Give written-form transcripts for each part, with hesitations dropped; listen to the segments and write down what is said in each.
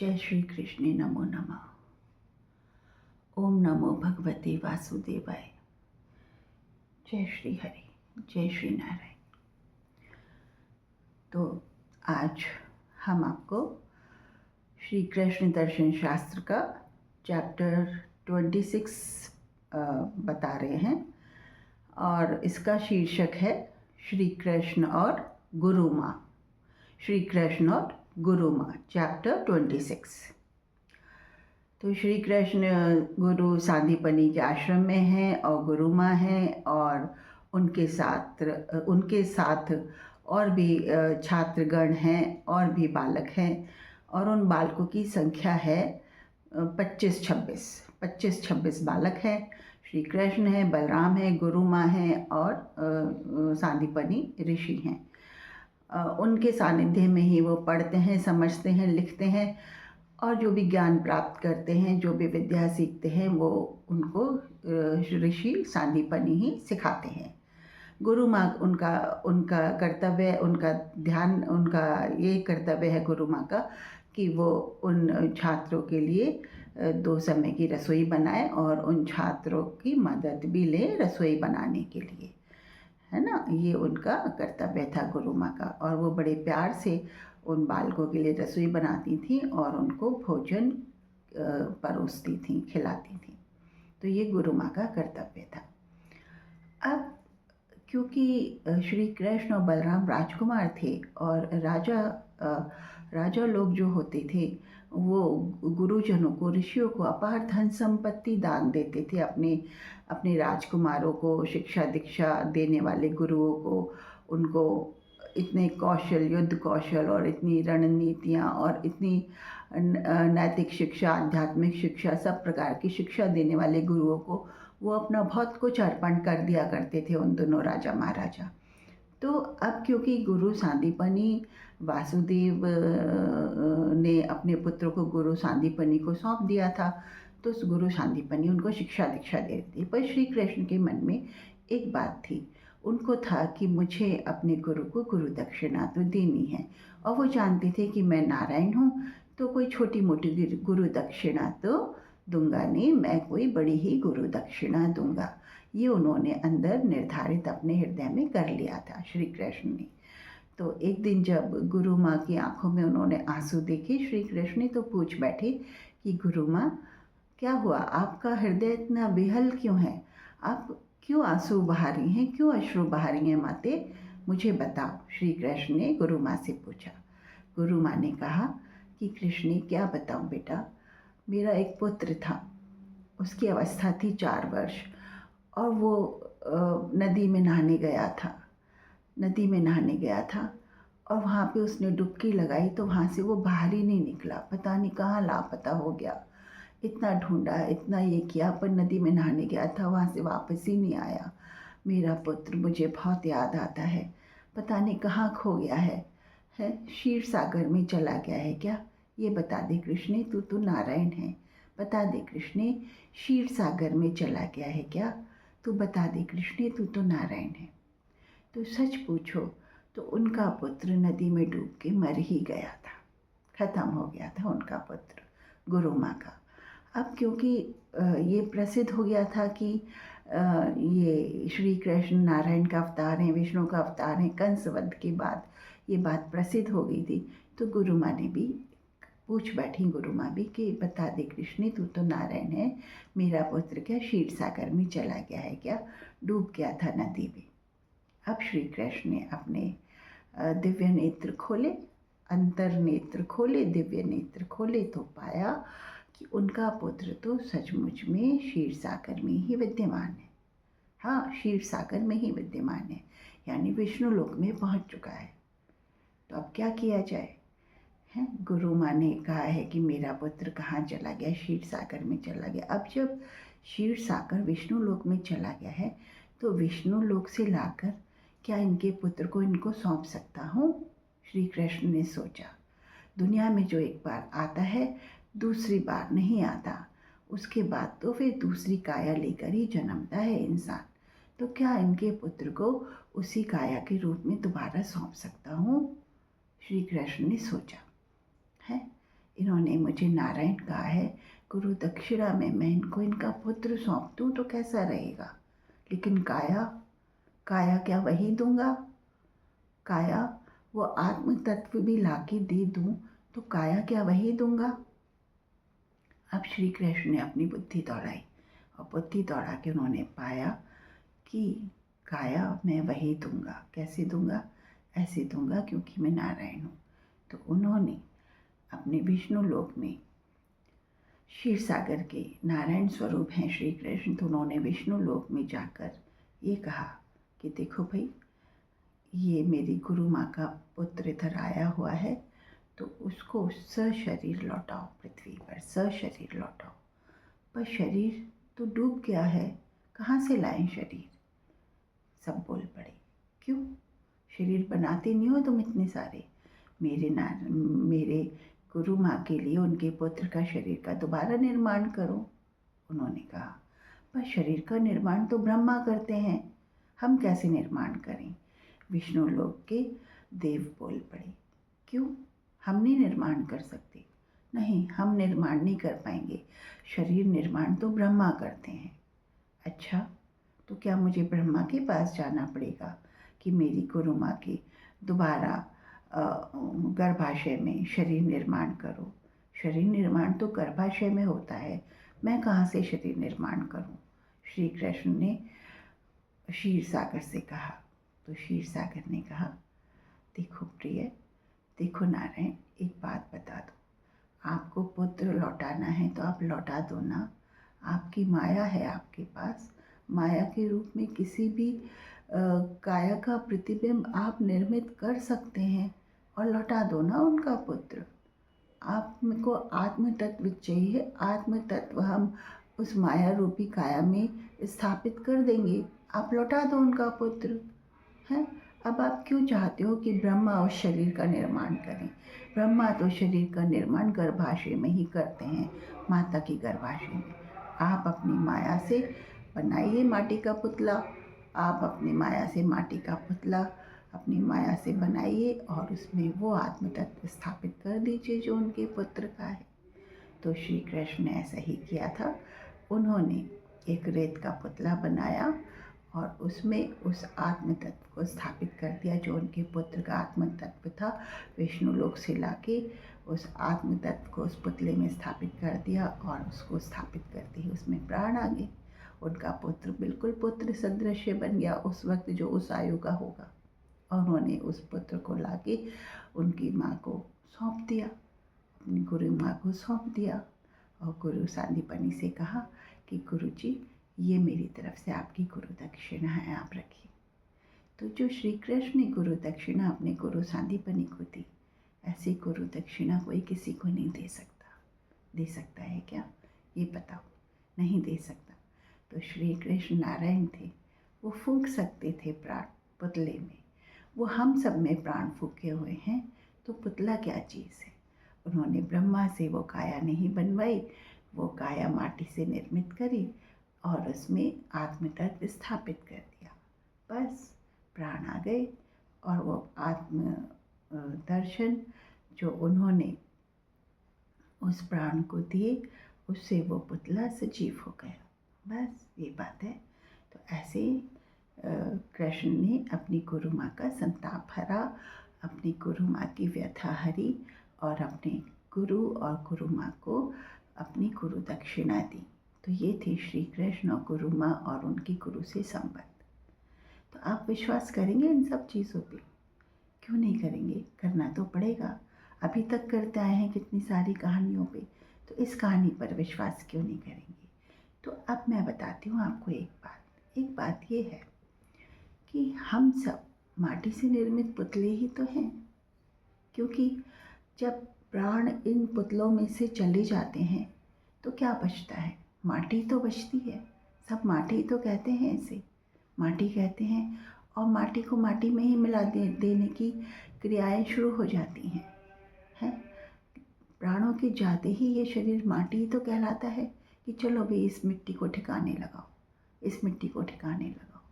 जय श्री कृष्ण नमो नमः। ओम नमो भगवते वासुदेवाय। जय श्री हरि, जय श्री नारायण। तो आज हम आपको श्री कृष्ण दर्शन शास्त्र का चैप्टर 26 बता रहे हैं और इसका शीर्षक है श्री कृष्ण और गुरु माँ। श्री कृष्ण और गुरु माँ, चैप्टर 26। तो श्री कृष्ण गुरु सांदीपनी के आश्रम में हैं और गुरु माँ हैं और उनके साथ और भी छात्रगण हैं और भी बालक हैं और उन बालकों की संख्या है 25-26 बालक हैं। श्री कृष्ण हैं, बलराम हैं, गुरु माँ हैं और सांदीपनी ऋषि हैं। उनके सानिध्य में ही वो पढ़ते हैं, समझते हैं, लिखते हैं और जो भी ज्ञान प्राप्त करते हैं, जो भी विद्या सीखते हैं, वो उनको ऋषि सांदीपनी ही सिखाते हैं। गुरु माँ उनका कर्तव्य, उनका ध्यान, उनका ये कर्तव्य है गुरु माँ का कि वो उन छात्रों के लिए 2 समय की रसोई बनाए और उन छात्रों की मदद भी ले रसोई बनाने के लिए, है ना। ये उनका कर्तव्य था गुरु माँ का और वो बड़े प्यार से उन बालकों के लिए रसोई बनाती थी और उनको भोजन परोसती थी, खिलाती थी। तो ये गुरु माँ का कर्तव्य था। अब क्योंकि श्री कृष्ण और बलराम राजकुमार थे और राजा लोग जो होते थे वो गुरुजनों को, ऋषियों को अपार धन संपत्ति दान देते थे। अपने राजकुमारों को शिक्षा दीक्षा देने वाले गुरुओं को, उनको इतने कौशल, युद्ध कौशल और इतनी रणनीतियाँ और इतनी नैतिक शिक्षा, आध्यात्मिक शिक्षा, सब प्रकार की शिक्षा देने वाले गुरुओं को वो अपना बहुत कुछ अर्पण कर दिया करते थे, उन दोनों राजा महाराजा। तो अब क्योंकि गुरु सांदीपनी, वासुदेव ने अपने पुत्र को गुरु सांदीपनी को सौंप दिया था, तो उस गुरु सांदीपनी उनको शिक्षा दीक्षा दे रही थी। पर श्री कृष्ण के मन में एक बात थी, उनको था कि मुझे अपने गुरु को गुरु दक्षिणा तो देनी है और वो जानते थे कि मैं नारायण हूँ, तो कोई छोटी मोटी गुरु दक्षिणा तो दूंगा नहीं, मैं कोई बड़ी ही गुरु दक्षिणा दूंगा। ये उन्होंने अंदर निर्धारित अपने हृदय में कर लिया था श्री कृष्ण ने। तो एक दिन जब गुरु माँ की आंखों में उन्होंने आंसू देखे, श्री कृष्ण तो पूछ बैठे कि गुरु माँ क्या हुआ, आपका हृदय इतना बेहल क्यों है, आप क्यों आंसू बहा रही हैं, क्यों अश्रु बहा रही हैं माते, मुझे बताओ। श्री कृष्ण ने गुरु माँ से पूछा। गुरु माँ ने कहा कि कृष्ण क्या बताऊँ बेटा, मेरा एक पुत्र था, उसकी अवस्था थी 4 वर्ष और वो नदी में नहाने गया था और वहाँ पे उसने डुबकी लगाई तो वहाँ से वो बाहर ही नहीं निकला, पता नहीं कहाँ लापता हो गया। इतना ढूंढा, इतना ये किया, पर नदी में नहाने गया था, वहाँ से वापस ही नहीं आया। मेरा पुत्र मुझे बहुत याद आता है, पता नहीं कहाँ खो गया है क्षीर सागर में चला गया है क्या, ये बता दे कृष्ण, तू तो नारायण है, बता दे कृष्ण, क्षीर सागर में चला गया है क्या, तू बता दे कृष्ण, तू तो नारायण है। तो सच पूछो तो उनका पुत्र नदी में डूब के मर ही गया था, खत्म हो गया था उनका पुत्र गुरु माँ का। अब क्योंकि ये प्रसिद्ध हो गया था कि ये श्री कृष्ण नारायण का अवतार हैं, विष्णु का अवतार हैं, कंस वध के बाद ये बात प्रसिद्ध हो गई थी। तो गुरु माँ ने भी पूछ बैठी, गुरु माँ भी, कि बता दे कृष्ण, तू तो नारायण है, मेरा पुत्र क्या क्षीर सागर में चला गया है क्या, डूब गया था नदी में। अब श्री कृष्ण ने अपने दिव्य नेत्र खोले, अंतर नेत्र खोले, दिव्य नेत्र खोले तो पाया कि उनका पुत्र तो सचमुच में क्षीर सागर में ही विद्यमान है। हाँ, क्षीर सागर में ही विद्यमान है, यानी विष्णु लोक में पहुंच चुका है। तो अब क्या किया जाए है। गुरु माँ ने कहा है कि मेरा पुत्र कहाँ चला गया, क्षीर सागर में चला गया। अब जब क्षीर सागर विष्णु लोक में चला गया है तो विष्णु लोक से लाकर क्या इनके पुत्र को इनको सौंप सकता हूँ। श्री कृष्ण ने सोचा, दुनिया में जो एक बार आता है दूसरी बार नहीं आता, उसके बाद तो फिर दूसरी काया लेकर ही जन्मता है इंसान, तो क्या इनके पुत्र को उसी काया के रूप में दोबारा सौंप सकता हूँ। श्री कृष्ण ने सोचा है, इन्होंने मुझे नारायण कहा है, गुरु दक्षिणा में मैं इनको इनका पुत्र सौंप दूँ तो कैसा रहेगा, लेकिन काया, काया क्या वही दूंगा? काया वो आत्म तत्व भी लाके दे दूं तो काया क्या वही दूंगा? अब श्री कृष्ण ने अपनी बुद्धि दौड़ाई और बुद्धि दौड़ा के उन्होंने पाया कि काया मैं वही दूंगा। कैसे दूंगा? ऐसे दूंगा क्योंकि मैं नारायण हूँ। तो उन्होंने अपने विष्णु लोक में, क्षीर सागर के नारायण स्वरूप हैं श्री कृष्ण, तो उन्होंने विष्णु लोक में जाकर ये कहा कि देखो भाई, ये मेरी गुरु माँ का पुत्र इधर आया हुआ है, तो उसको सशरीर लौटाओ पृथ्वी पर, सशरीर लौटाओ। पर शरीर तो डूब गया है, कहाँ से लाएं शरीर? सब बोल पड़े, क्यों? शरीर बनाते नहीं हो तुम इतने सारे? मेरे गुरु माँ के लिए उनके पुत्र का शरीर का दोबारा निर्माण करो। उन्होंने कहा, पर शरीर का निर्माण तो ब्रह्मा करते हैं, हम कैसे निर्माण करें? विष्णु लोक के देव बोल पड़े, क्यों? हम नहीं निर्माण कर सकते? नहीं, हम निर्माण नहीं कर पाएंगे, शरीर निर्माण तो ब्रह्मा करते हैं। अच्छा, तो क्या मुझे ब्रह्मा के पास जाना पड़ेगा कि मेरी गुरु माँ के दोबारा गर्भाशय में शरीर निर्माण करो? शरीर निर्माण तो गर्भाशय में होता है, मैं कहाँ से शरीर निर्माण करूँ? श्री कृष्ण ने क्षीर सागर से कहा। तो क्षीर सागर ने कहा, देखो प्रिय, देखो नारायण, एक बात बता दो, आपको पुत्र लौटाना है तो आप लौटा दो ना। आपकी माया है आपके पास, माया के रूप में किसी भी काया का प्रतिबिंब आप निर्मित कर सकते हैं और लौटा दो ना उनका पुत्र। आपको आत्म तत्व चाहिए, आत्म तत्व हम उस माया रूपी काया में स्थापित कर देंगे, आप लौटा दो उनका पुत्र। हैं, अब आप क्यों चाहते हो कि ब्रह्मा उस शरीर का निर्माण करें? ब्रह्मा तो शरीर का निर्माण गर्भाशय में ही करते हैं, माता की गर्भाशय में। आप अपनी माया से बनाइए माटी का पुतला, आप अपनी माया से माटी का पुतला अपनी माया से बनाइए और उसमें वो आत्म तत्व स्थापित कर दीजिए जो उनके पुत्र का है। तो श्री कृष्ण ने ऐसा ही किया था। उन्होंने एक रेत का पुतला बनाया और उसमें उस आत्म तत्व को स्थापित कर दिया जो उनके पुत्र का आत्म तत्व था। विष्णु लोक से लाके उस आत्म तत्व को उस पुतले में स्थापित कर दिया और उसको स्थापित करते ही उसमें प्राण आ गए। उनका पुत्र बिल्कुल पुत्र सदृश बन गया उस वक्त, जो उस आयु का होगा। और उन्होंने उस पुत्र को लाके उनकी माँ को सौंप दिया, अपनी गुरु माँ को सौंप दिया। और गुरु सांदीपनी से कहा कि गुरु जी, ये मेरी तरफ से आपकी गुरु दक्षिणा है, आप रखिए। तो जो श्री कृष्ण ने गुरु दक्षिणा अपने गुरु सांदीपनी को दी, ऐसी गुरु दक्षिणा कोई किसी को नहीं दे सकता। दे सकता है क्या? ये बताओ, नहीं दे सकता। तो श्री कृष्ण नारायण थे, वो फूंक सकते थे प्राण पुतले में, वो हम सब में प्राण फूके हुए हैं, तो पुतला क्या चीज़ है? उन्होंने ब्रह्मा से वो काया नहीं बनवाई, वो काया माटी से निर्मित करी और उसमें आत्म तत्व स्थापित कर दिया। बस प्राण आ गए और वो आत्म दर्शन जो उन्होंने उस प्राण को दिए, उससे वो पुतला सजीव हो गया। बस ये बात है। तो ऐसे कृष्ण ने अपनी गुरु माँ का संताप हरा, अपनी गुरु माँ की व्यथा हरी और अपने गुरु और गुरु माँ को अपनी गुरु दक्षिणा दी। तो ये थी श्री कृष्ण और गुरु माँ और उनकी गुरु से संबंध। तो आप विश्वास करेंगे इन सब चीज़ों पे? क्यों नहीं करेंगे? करना तो पड़ेगा। अभी तक करते आए हैं कितनी सारी कहानियों पे, तो इस कहानी पर विश्वास क्यों नहीं करेंगे? तो अब मैं बताती हूँ आपको एक बात। एक बात ये है कि हम सब माटी से निर्मित पुतले ही तो हैं, क्योंकि जब प्राण इन पुतलों में से चले जाते हैं तो क्या बचता है? माटी तो बचती है। सब माटी तो कहते हैं, इसे माटी कहते हैं और माटी को माटी में ही मिला देने की क्रियाएं शुरू हो जाती हैं। प्राणों के जाते ही ये शरीर माटी तो कहलाता है कि चलो भाई इस मिट्टी को ठिकाने लगाओ, इस मिट्टी को ठिकाने लगाओ।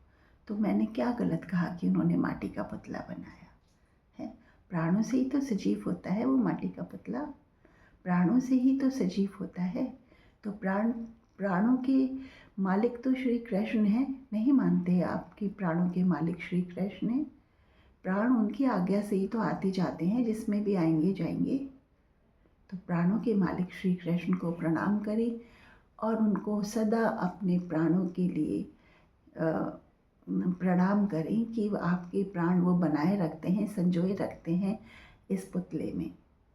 तो मैंने क्या गलत कहा कि उन्होंने माटी का पुतला बनाया है? प्राणों से ही तो सजीव होता है वो माटी का पुतला। प्राणों से ही तो सजीव होता है। तो प्राणों के मालिक तो श्री कृष्ण हैं। नहीं मानते आप कि प्राणों के मालिक श्री कृष्ण हैं? प्राण उनकी आज्ञा से ही तो आते जाते हैं, जिसमें भी आएंगे जाएंगे। तो प्राणों के मालिक श्री कृष्ण को प्रणाम करें और उनको सदा अपने प्राणों के लिए प्रणाम करें कि आपके प्राण वो बनाए रखते हैं, संजोए रखते हैं इस पुतले में।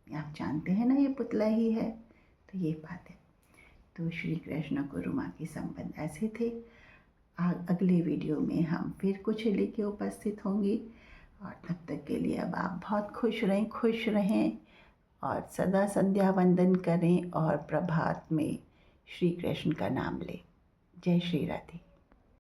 आप जानते हैं ना, ये पुतला ही है। तो ये बात है। तो श्री कृष्ण गुरु माँ के संबंध ऐसे थे। अगले वीडियो में हम फिर कुछ लेके उपस्थित होंगे, और तब तक के लिए अब आप बहुत खुश रहें और सदा संध्या वंदन करें और प्रभात में श्री कृष्ण का नाम लें। जय श्री राधे।